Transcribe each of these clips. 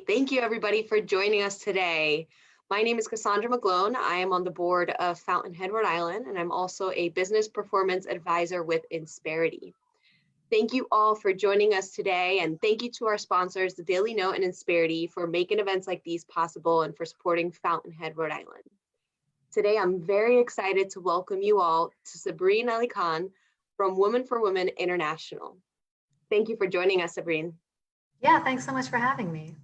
Thank you everybody for joining us today. My name is Kassandra McGlone. I am on the board of FountainHead, Rhode Island, and I'm also a business performance advisor with Insperity. Thank you all for joining us today, and thank you to our sponsors, the Daily Note and Insperity, for making events like these possible and for supporting FountainHead, Rhode Island. Today, I'm very excited to welcome you all to Sabreen Alikhan from Women for Women International. Thank you for joining us, Sabreen. Yeah, thanks so much for having me.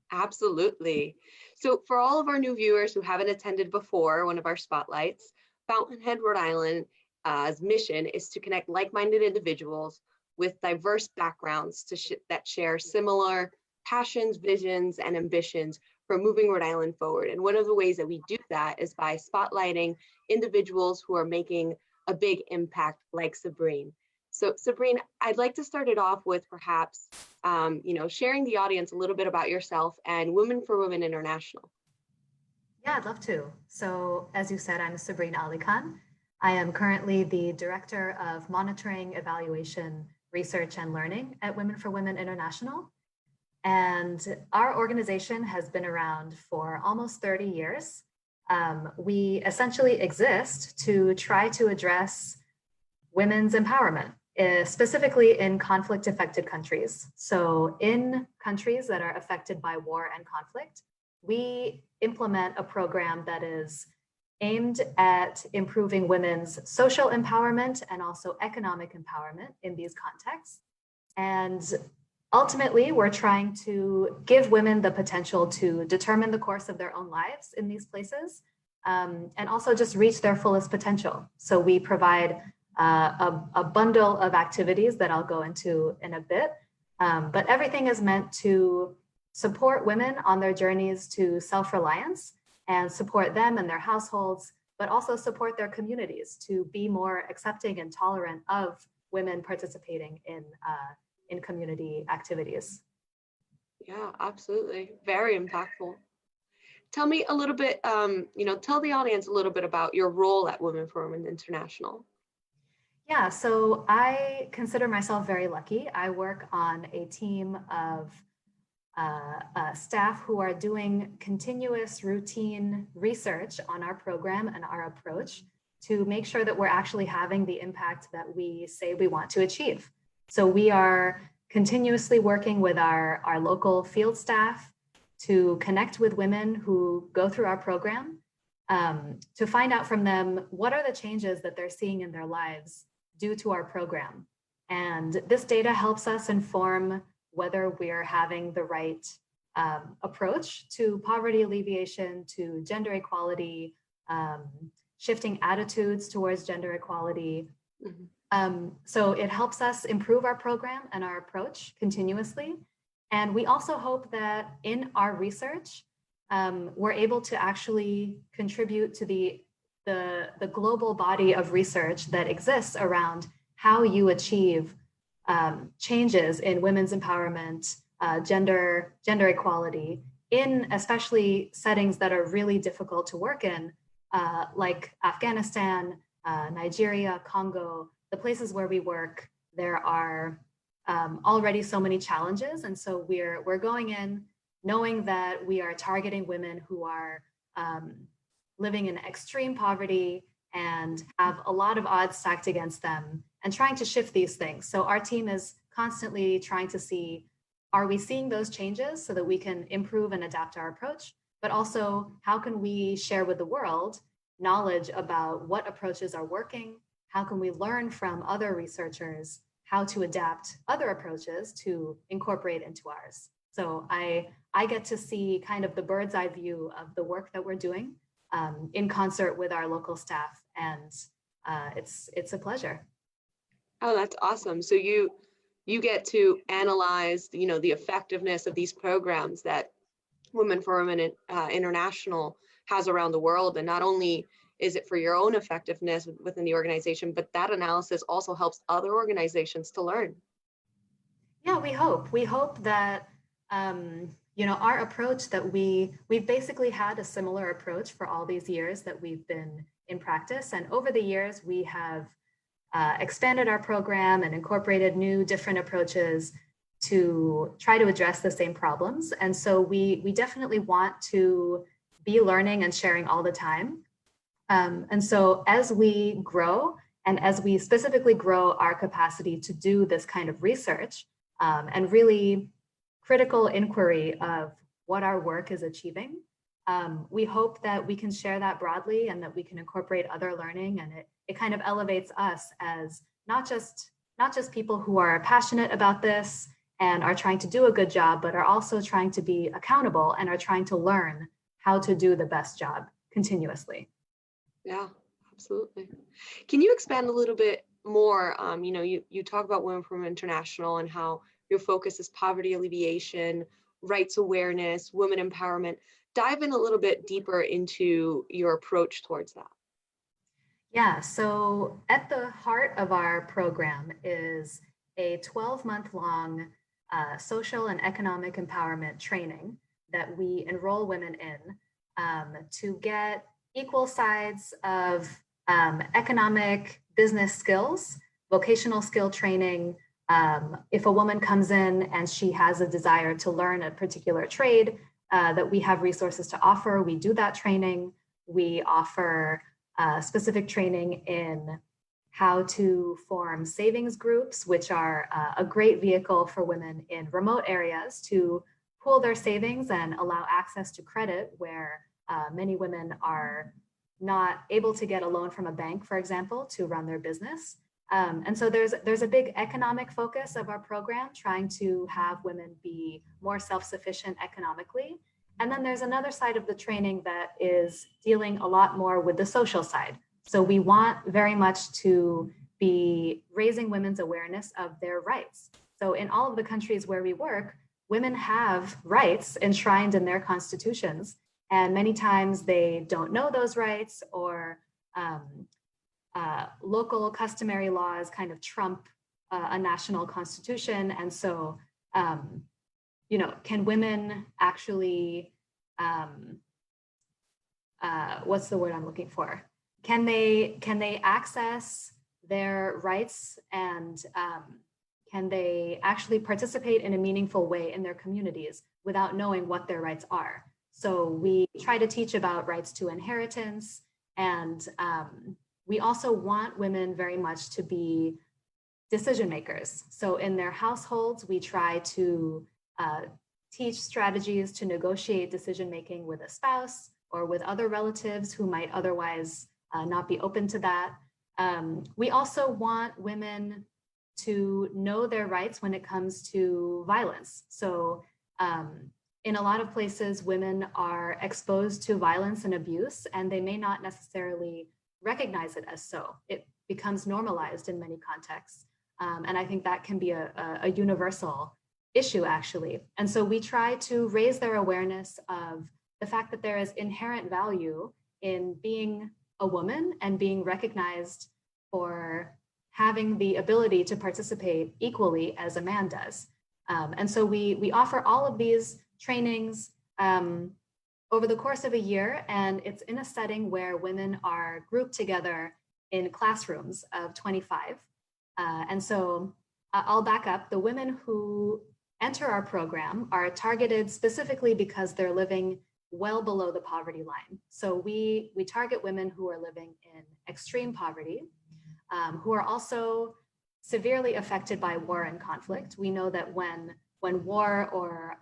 Absolutely. So for all of our new viewers who haven't attended before one of our spotlights, FountainHead, Rhode Island's mission is to connect like-minded individuals with diverse backgrounds that share similar passions, visions, and ambitions for moving Rhode Island forward. And one of the ways that we do that is by spotlighting individuals who are making a big impact like Sabreen. So Sabreen, I'd like to start it off with perhaps, sharing the audience a little bit about yourself and Women for Women International. Yeah, I'd love to. So as you said, I'm Sabreen Alikhan. I am currently the Director of Monitoring, Evaluation, Research, and Learning at Women for Women International. And our organization has been around for almost 30 years. We essentially exist to try to address women's empowerment, specifically in conflict-affected countries. So in countries that are affected by war and conflict, we implement a program that is aimed at improving women's social empowerment and also economic empowerment in these contexts. And ultimately, we're trying to give women the potential to determine the course of their own lives in these places, and also just reach their fullest potential. So we provide a bundle of activities that I'll go into in a bit, but everything is meant to support women on their journeys to self-reliance and support them and their households, but also support their communities to be more accepting and tolerant of women participating in community activities. Yeah, absolutely. Very impactful. Tell me a little bit, tell the audience a little bit about your role at Women for Women International. Yeah, so I consider myself very lucky. I work on a team of staff who are doing continuous routine research on our program and our approach to make sure that we're actually having the impact that we say we want to achieve. So we are continuously working with our local field staff to connect with women who go through our program, to find out from them what are the changes that they're seeing in their lives due to our program. And this data helps us inform whether we're having the right approach to poverty alleviation, to gender equality, shifting attitudes towards gender equality. Mm-hmm. So it helps us improve our program and our approach continuously. And we also hope that in our research, we're able to actually contribute to the global body of research that exists around how you achieve changes in women's empowerment, gender equality, in especially settings that are really difficult to work in, like Afghanistan, Nigeria, Congo, the places where we work. There are already so many challenges, and so we're going in knowing that we are targeting women who are living in extreme poverty and have a lot of odds stacked against them, and trying to shift these things. So our team is constantly trying to see, are we seeing those changes so that we can improve and adapt our approach? But also, how can we share with the world knowledge about what approaches are working? How can we learn from other researchers how to adapt other approaches to incorporate into ours? So I get to see kind of the bird's eye view of the work that we're doing in concert with our local staff, and it's a pleasure. Oh, that's awesome. So you get to analyze, the effectiveness of these programs that Women for Women International has around the world. And not only is it for your own effectiveness within the organization, but that analysis also helps other organizations to learn. Yeah, we hope that our approach, that we've basically had a similar approach for all these years that we've been in practice. And over the years, we have expanded our program and incorporated new different approaches to try to address the same problems. And so we definitely want to be learning and sharing all the time. And so as we grow, and as we specifically grow our capacity to do this kind of research and really critical inquiry of what our work is achieving, we hope that we can share that broadly and that we can incorporate other learning, and it kind of elevates us as not just people who are passionate about this and are trying to do a good job, but are also trying to be accountable and are trying to learn how to do the best job continuously. Yeah, absolutely. Can you expand a little bit more? You talk about Women from International and how your focus is poverty alleviation, rights awareness, women empowerment. Dive in a little bit deeper into your approach towards that. Yeah, so at the heart of our program is a 12-month-long social and economic empowerment training that we enroll women in to get equal sides of economic business skills, vocational skill training. If a woman comes in and she has a desire to learn a particular trade, that we have resources to offer, we do that training. We offer specific training in how to form savings groups, which are a great vehicle for women in remote areas to pool their savings and allow access to credit where many women are not able to get a loan from a bank, for example, to run their business. And so there's a big economic focus of our program, trying to have women be more self-sufficient economically. And then there's another side of the training that is dealing a lot more with the social side. So we want very much to be raising women's awareness of their rights. So in all of the countries where we work, women have rights enshrined in their constitutions. And many times they don't know those rights, or local customary laws kind of trump a national constitution. And so, can women actually, what's the word I'm looking for? Can they access their rights, and can they actually participate in a meaningful way in their communities without knowing what their rights are? So we try to teach about rights to inheritance, and we also want women very much to be decision makers. So in their households, we try to teach strategies to negotiate decision making with a spouse or with other relatives who might otherwise not be open to that. We also want women to know their rights when it comes to violence. So in a lot of places, women are exposed to violence and abuse, and they may not necessarily recognize it as so. It becomes normalized in many contexts. And I think that can be a universal issue, actually. And so we try to raise their awareness of the fact that there is inherent value in being a woman and being recognized for having the ability to participate equally as a man does. And so we offer all of these trainings over the course of a year, and it's in a setting where women are grouped together in classrooms of 25. And so I'll back up. The women who enter our program are targeted specifically because they're living well below the poverty line. So we target women who are living in extreme poverty, who are also severely affected by war and conflict. We know that when war or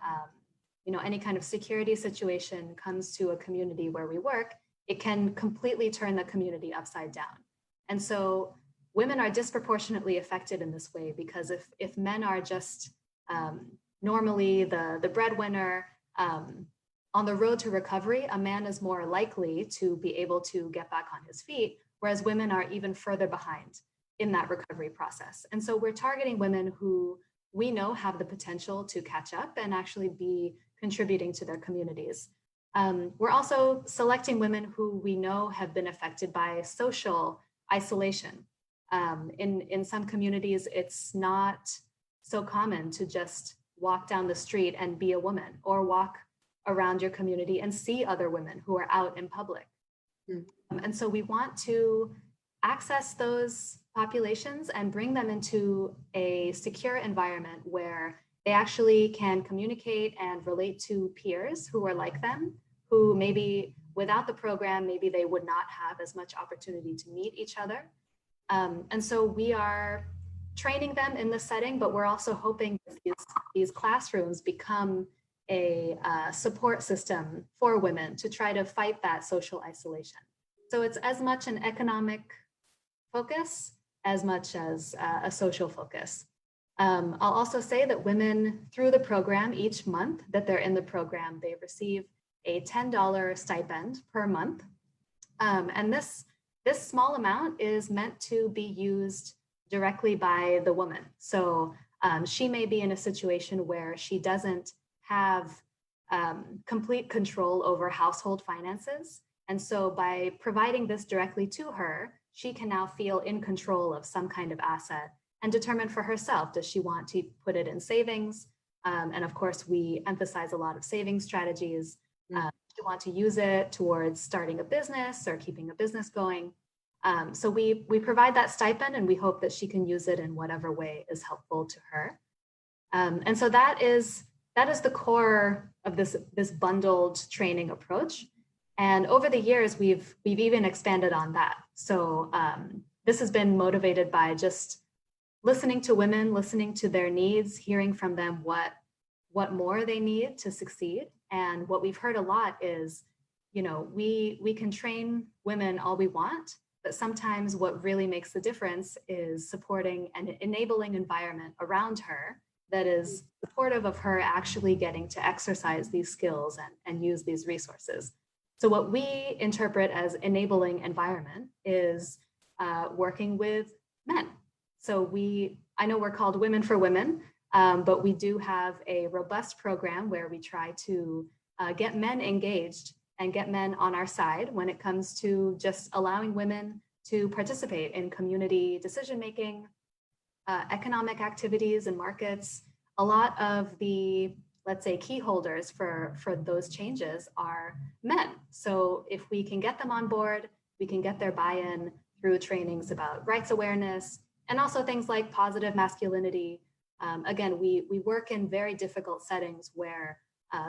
any kind of security situation comes to a community where we work, it can completely turn the community upside down. And so women are disproportionately affected in this way, because if men are just normally the breadwinner on the road to recovery, a man is more likely to be able to get back on his feet, whereas women are even further behind in that recovery process. And so we're targeting women who we know have the potential to catch up and actually be contributing to their communities. We're also selecting women who we know have been affected by social isolation. In some communities, it's not so common to just walk down the street and be a woman, or walk around your community and see other women who are out in public. And so we want to access those populations and bring them into a secure environment where they actually can communicate and relate to peers who are like them, who maybe without the program, maybe they would not have as much opportunity to meet each other. And so we are training them in this setting, but we're also hoping that these classrooms become a support system for women to try to fight that social isolation. So it's as much an economic focus as much as a social focus. I'll also say that women through the program, each month that they're in the program, they receive a $10 stipend per month. And this small amount is meant to be used directly by the woman. So she may be in a situation where she doesn't have complete control over household finances. And so by providing this directly to her, she can now feel in control of some kind of asset and determine for herself, does she want to put it in savings? And of course, we emphasize a lot of saving strategies. Do you want to use it towards starting a business or keeping a business going? So we provide that stipend and we hope that she can use it in whatever way is helpful to her. And so that is the core of this bundled training approach. And over the years, we've even expanded on that. So this has been motivated by just listening to women, listening to their needs, hearing from them what more they need to succeed. And what we've heard a lot is, we can train women all we want, but sometimes what really makes the difference is supporting an enabling environment around her that is supportive of her actually getting to exercise these skills and use these resources. So what we interpret as enabling environment is working with men. So I know we're called Women for Women, but we do have a robust program where we try to get men engaged and get men on our side when it comes to just allowing women to participate in community decision-making, economic activities and markets. A lot of the, let's say, key holders for those changes are men. So if we can get them on board, we can get their buy-in through trainings about rights awareness and also things like positive masculinity. Again, we work in very difficult settings where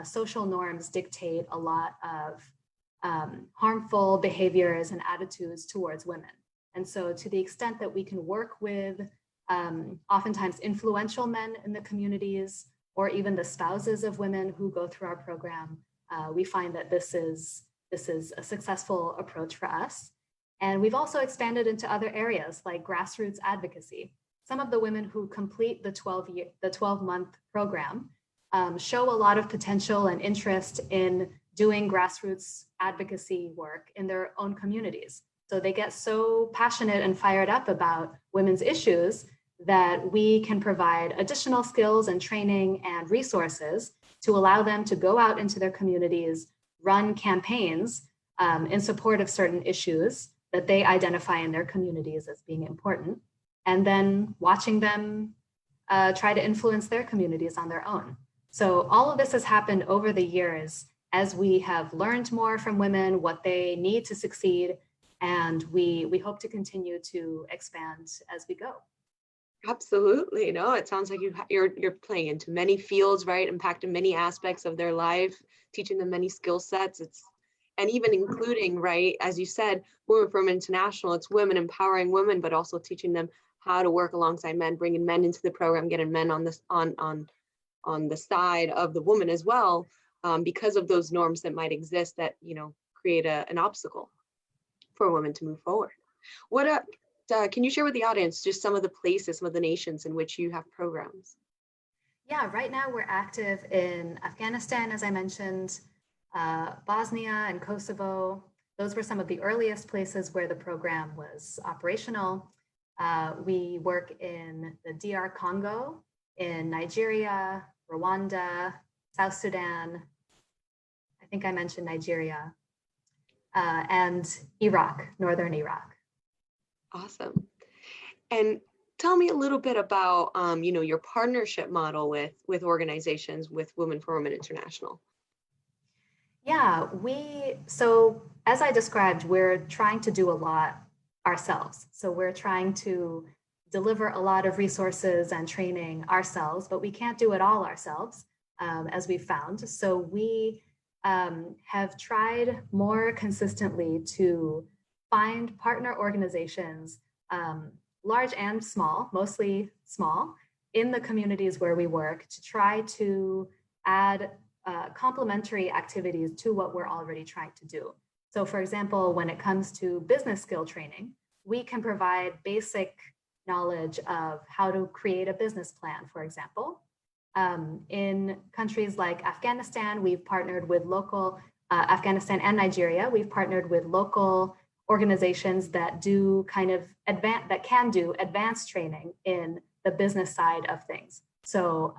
social norms dictate a lot of harmful behaviors and attitudes towards women. And so to the extent that we can work with oftentimes influential men in the communities or even the spouses of women who go through our program, we find that this is a successful approach for us. And we've also expanded into other areas like grassroots advocacy. Some of the women who complete the 12-month program show a lot of potential and interest in doing grassroots advocacy work in their own communities. So they get so passionate and fired up about women's issues that we can provide additional skills and training and resources to allow them to go out into their communities, run campaigns in support of certain issues that they identify in their communities as being important, and then watching them try to influence their communities on their own. So all of this has happened over the years as we have learned more from women, what they need to succeed, and we hope to continue to expand as we go. Absolutely. No, it sounds like you're playing into many fields, right? Impacting many aspects of their life, teaching them many skill sets. And even including, right, as you said, Women from International, it's women empowering women, but also teaching them how to work alongside men, bringing men into the program, getting men on this on the side of the woman as well, because of those norms that might exist that create an obstacle for women to move forward. Can you share with the audience just some of the places, some of the nations in which you have programs? Yeah, right now we're active in Afghanistan, as I mentioned, Bosnia and Kosovo. Those were some of the earliest places where the program was operational. We work in the DR Congo, in Nigeria, Rwanda, South Sudan. I think I mentioned Nigeria, and Iraq, Northern Iraq. Awesome. And tell me a little bit about, your partnership model with organizations, with Women for Women International. Yeah, so as I described, we're trying to do a lot ourselves. So we're trying to deliver a lot of resources and training ourselves, but we can't do it all ourselves, as we've found. So we have tried more consistently to find partner organizations, large and small, mostly small, in the communities where we work, to try to add complementary activities to what we're already trying to do. So for example, when it comes to business skill training, we can provide basic knowledge of how to create a business plan, for example. In countries like Afghanistan, we've partnered with local, Afghanistan and Nigeria, we've partnered with local organizations that do kind of that can do advanced training in the business side of things. So,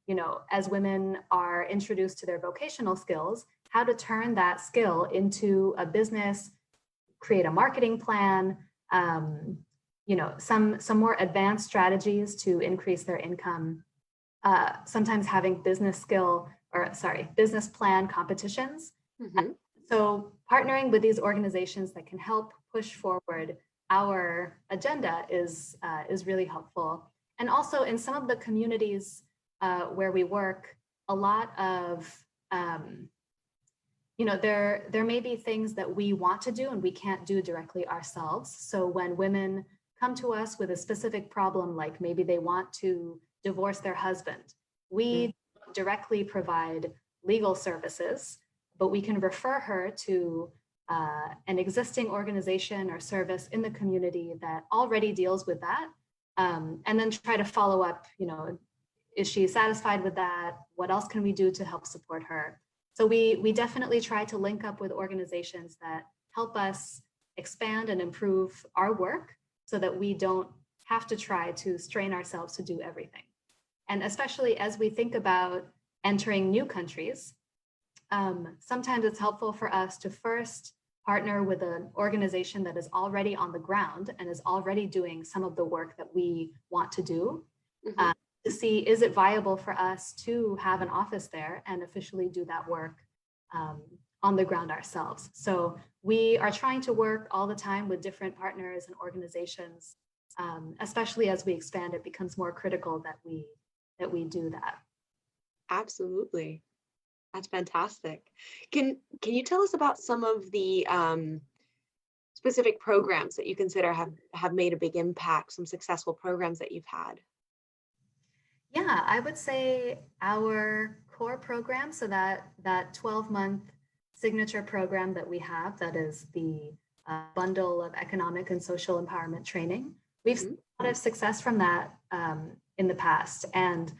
you know, as women are introduced to their vocational skills, how to turn that skill into a business, create a marketing plan, you know, some more advanced strategies to increase their income. Sometimes having business plan competitions. Mm-hmm. So partnering with these organizations that can help push forward our agenda is really helpful. And also in some of the communities where we work, a lot of, you know, there may be things that we want to do and we can't do directly ourselves. So when women come to us with a specific problem, like maybe they want to divorce their husband, we directly provide legal services, but we can refer her to an existing organization or service in the community that already deals with that, and then try to follow up, you know, is she satisfied with that? What else can we do to help support her? So we definitely try to link up with organizations that help us expand and improve our work so that we don't have to try to strain ourselves to do everything. And especially as we think about entering new countries, sometimes it's helpful for us to first partner with an organization that is already on the ground and is already doing some of the work that we want to do, to see, is it viable for us to have an office there and officially do that work on the ground ourselves. So we are trying to work all the time with different partners and organizations, especially as we expand. It becomes more critical that we do that. Absolutely. That's fantastic. Can you tell us about some of the specific programs that you consider have made a big impact, some successful programs that you've had? Yeah, I would say our core program, so that 12-month signature program that we have, that is the bundle of economic and social empowerment training. We've seen a lot of success from that in the past. And